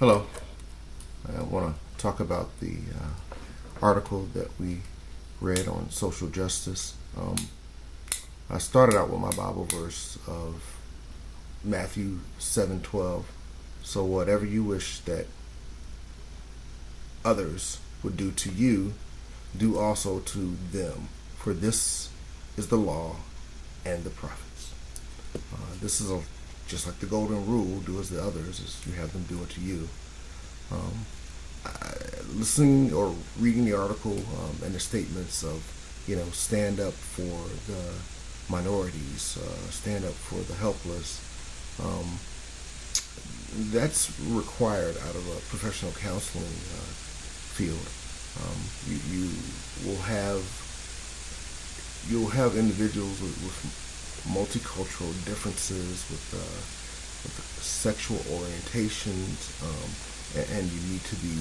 Hello. I want to talk about the article that we read on social justice. I started out with my Bible verse of Matthew 7:12. So whatever you wish that others would do to you, do also to them. For this is the law and the prophets. This is just like the golden rule: do as the others as you have them do unto you. Um, Listening or reading the article and the statements of, stand up for the minorities, stand up for the helpless. Um, that's required out of a professional counseling field. You will have individuals with multicultural differences, with sexual orientations, and you need to be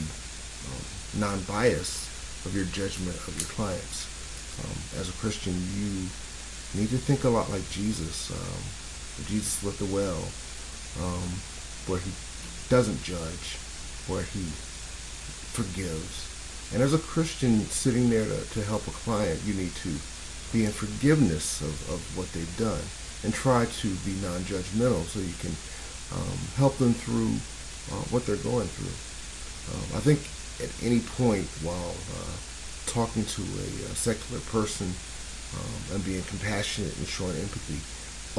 non-biased of your judgment of your clients. As a Christian, you need to think a lot like Jesus. Jesus with the well, where he doesn't judge, where he forgives. And as a Christian sitting there to help a client, you need to be in forgiveness of what they've done and try to be non-judgmental so you can help them through what they're going through. I think at any point while talking to a secular person and being compassionate and showing empathy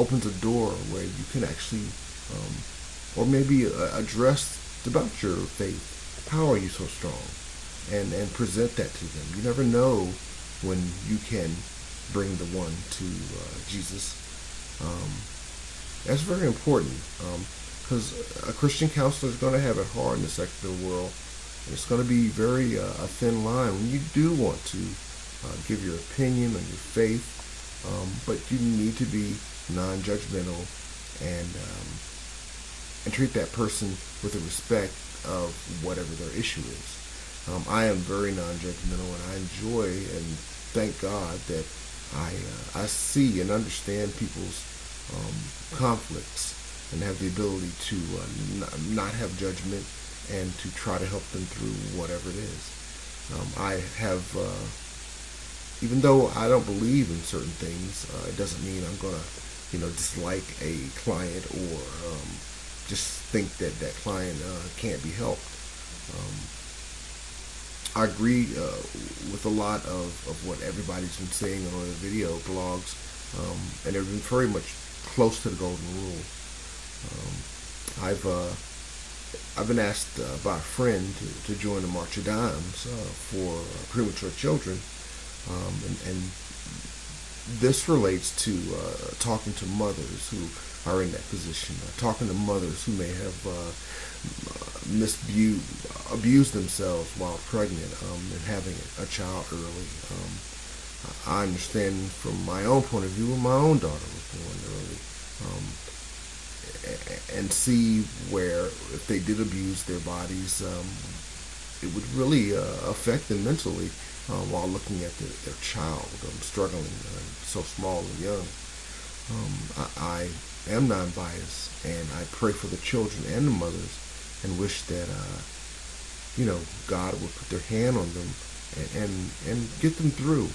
opens a door where you can actually, or maybe address about your faith. How are you so strong? And present that to them. You never know when you can bring the one to Jesus. That's very important because a Christian counselor is going to have it hard in the secular world. It's going to be very a thin line when you do want to give your opinion on your faith, but you need to be non-judgmental and treat that person with the respect of whatever their issue is. I am very non-judgmental, and I enjoy and thank God that I see and understand people's conflicts and have the ability to not have judgment and to try to help them through whatever it is. I have, even though I don't believe in certain things, it doesn't mean I'm gonna, dislike a client or just think that that client can't be helped. I agree with a lot of what everybody's been saying on the video blogs, and they've been very much close to the golden rule. I've been asked by a friend to join the March of Dimes for premature children, and this relates to talking to mothers who are in that position, talking to mothers who may have abused themselves while pregnant and having a child early. I understand from my own point of view when my own daughter was born early, and see where if they did abuse their bodies, it would really affect them mentally while looking at their child struggling so small and young. I am non-biased, and I pray for the children and the mothers and wish that God would put their hand on them and get them through.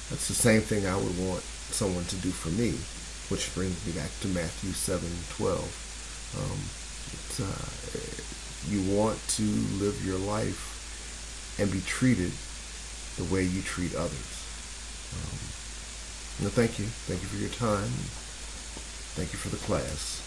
That's the same thing I would want someone to do for me, which brings me back to Matthew 7:12. You want to live your life and be treated the way you treat others. Thank you for your time. Thank you for the class.